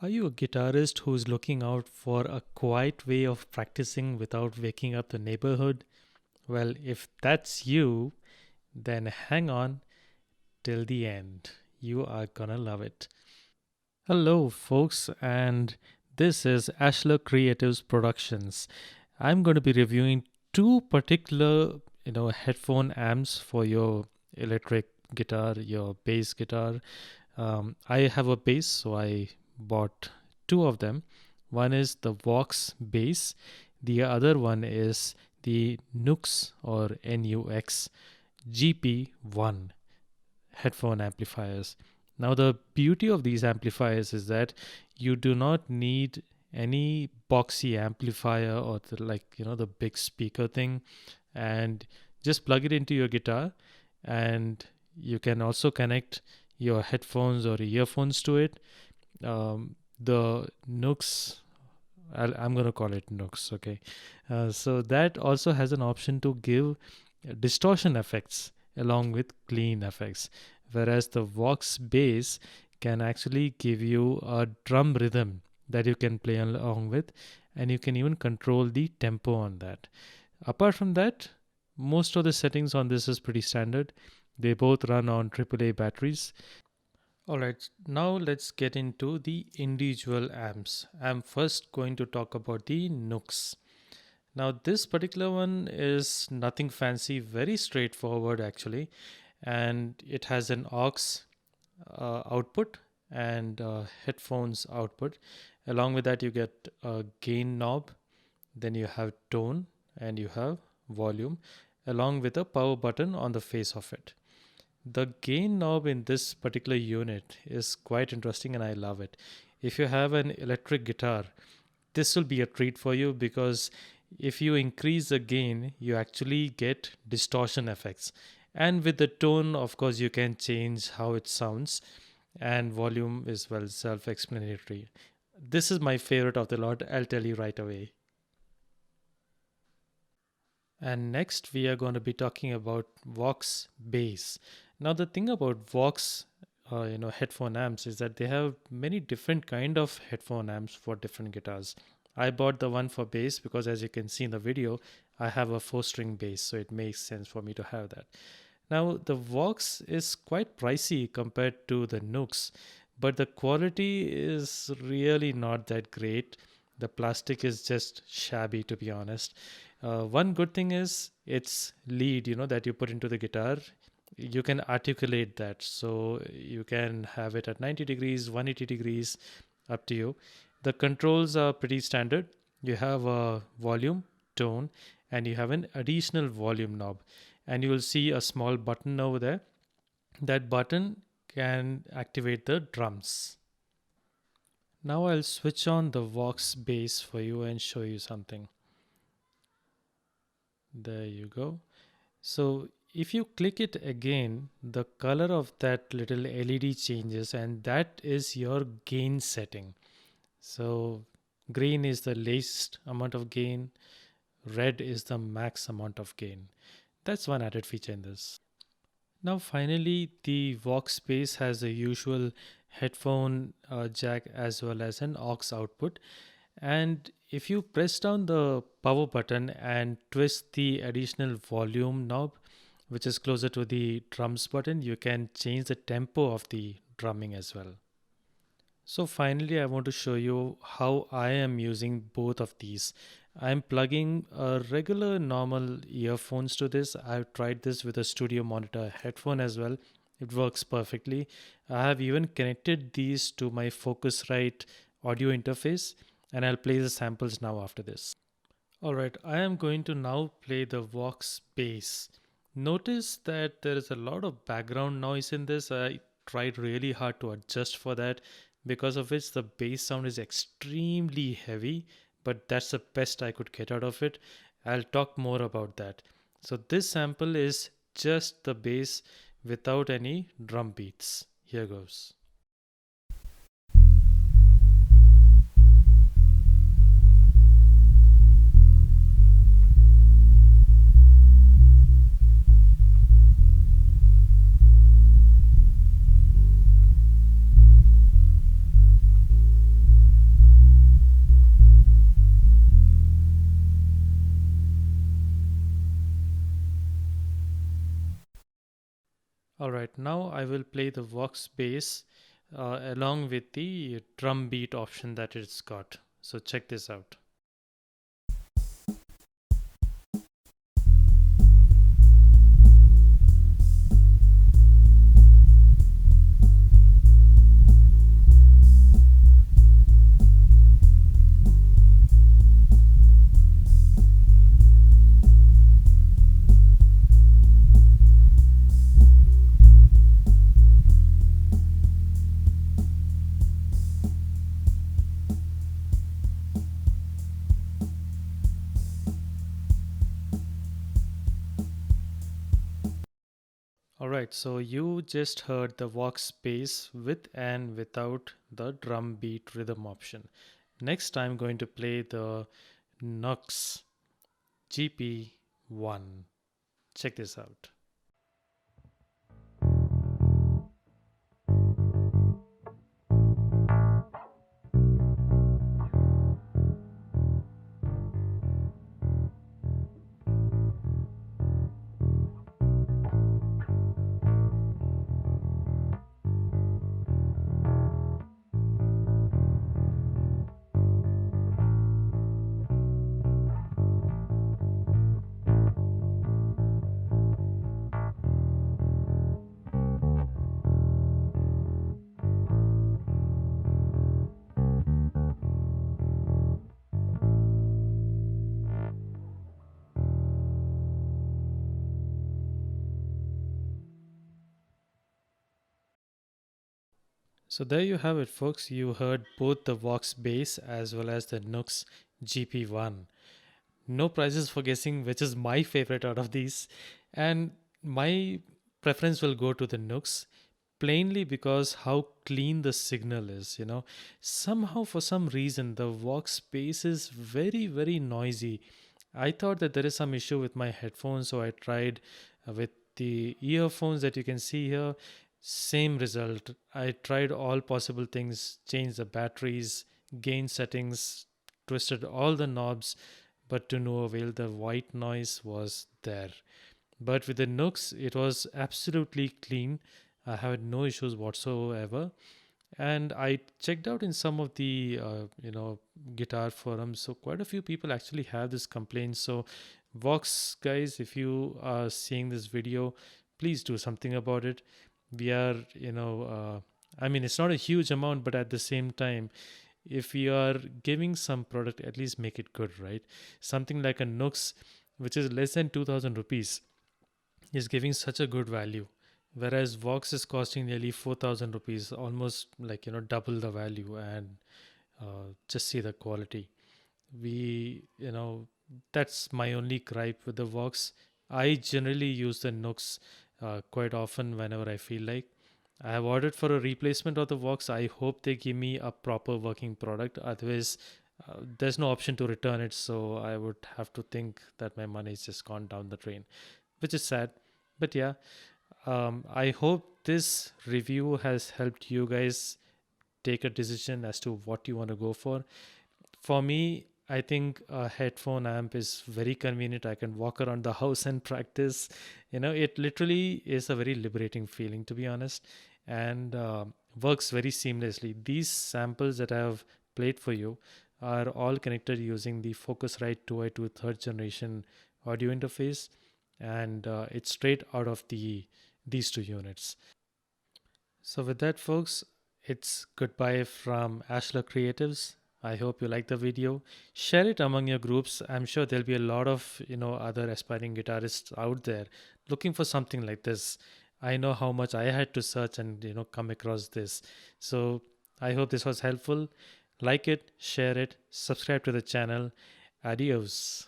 Are you a guitarist who's looking out for a quiet way of practicing without waking up the neighborhood? Well, if that's you, then hang on till the end. You are gonna love it. Hello, folks, and this is Ashler Creatives Productions. I'm going to be reviewing two particular, headphone amps for your electric guitar, your bass guitar. I have a bass, so I bought two of them. One is the Vox bass, the other one is the NUX or NUX GP-1 headphone amplifiers. Now, the beauty of these amplifiers is that you do not need any boxy amplifier or the big speaker thing, and just plug it into your guitar, and you can also connect your headphones or earphones to it. The Nux, I'm going to call it Nux, okay? So that also has an option to give distortion effects along with clean effects, whereas the Vox bass can actually give you a drum rhythm that you can play along with, and you can even control the tempo on that. Apart from that, most of the settings on this is pretty standard. They both run on AAA batteries. Alright, now let's get into the individual amps. I'm first going to talk about the NUX. Now, this particular one is nothing fancy, very straightforward actually, and it has an aux output and headphones output. Along with that, you get a gain knob, then you have tone, and you have volume, along with a power button on the face of it. The gain knob in this particular unit is quite interesting and I love it. If you have an electric guitar, this will be a treat for you because if you increase the gain, you actually get distortion effects. And with the tone, of course, you can change how it sounds, and volume is well self explanatory. This is my favorite of the lot, I'll tell you right away. And next, we are going to be talking about Vox bass. Now, the thing about Vox, headphone amps is that they have many different kind of headphone amps for different guitars. I bought the one for bass because, as you can see in the video, I have a 4-string bass, so it makes sense for me to have that. Now, the Vox is quite pricey compared to the Nux, but the quality is really not that great. The plastic is just shabby, to be honest. One good thing is its lead, that you put into the guitar. You can articulate that, so you can have it at 90 degrees, 180 degrees, up to you. The controls are pretty standard. You have a volume, tone, and you have an additional volume knob. And you will see a small button over there. That button can activate the drums. Now I'll switch on the Vox bass for you and show you something. There you go. So if you click it again, the color of that little LED changes, and that is your gain setting. So green is the least amount of gain, red is the max amount of gain. That's one added feature in this. Now finally, the Vox bass has the usual headphone jack as well as an aux output. And if you press down the power button and twist the additional volume knob, which is closer to the drums button, you can change the tempo of the drumming as well. So finally, I want to show you how I am using both of these. I'm plugging a regular normal earphones to this. I've tried this with a studio monitor headphone as well. It works perfectly. I have even connected these to my Focusrite audio interface, and I'll play the samples now after this. Alright, I am going to now play the Vox bass. Notice that there is a lot of background noise in this. I tried really hard to adjust for that, because of which the bass sound is extremely heavy, but that's the best I could get out of it. I'll talk more about that. So this sample is just the bass without any drum beats. Here goes. Alright, now I will play the Vox bass along with the drum beat option that it's got. So check this out. Alright, so you just heard the Vox bass with and without the drum beat rhythm option. Next, I'm going to play the NUX GP-1. Check this out. So there you have it, folks. You heard both the Vox bass as well as the NUX GP-1. No prizes for guessing which is my favorite out of these, and my preference will go to the NUX plainly because how clean the signal is. Somehow, for some reason, the Vox bass is very noisy. I thought that there is some issue with my headphones, so I tried with the earphones that you can see here. Same result. I tried all possible things, changed the batteries, gain settings, twisted all the knobs, but to no avail. The white noise was there. But with the NUX, it was absolutely clean. I had no issues whatsoever. And I checked out in some of the guitar forums, so quite a few people actually have this complaint. So Vox guys, if you are seeing this video, please do something about it. We are I mean, it's not a huge amount, but at the same time, if you are giving some product, at least make it good, right? Something like a NUX, which is less than 2000 rupees, is giving such a good value, whereas Vox is costing nearly 4000 rupees, almost like double the value. And just see the quality. We That's my only gripe with the Vox. I generally use the NUX quite often whenever I feel like. I have ordered for a replacement of the Vox. I hope they give me a proper working product. Otherwise, there's no option to return it. So I would have to think that my money's just gone down the drain, which is sad. But yeah, I hope this review has helped you guys take a decision as to what you want to go for. For me, I think a headphone amp is very convenient. I can walk around the house and practice. It literally is a very liberating feeling, to be honest, and works very seamlessly. These samples that I have played for you are all connected using the Focusrite 2i2 third generation audio interface, and it's straight out of these two units. So with that, folks, it's goodbye from Ashler Creatives. I hope you like the video. Share it among your groups. I'm sure there'll be a lot of other aspiring guitarists out there looking for something like this. I know how much I had to search and come across this. So I hope this was helpful. Like it, share it, subscribe to the channel. Adios.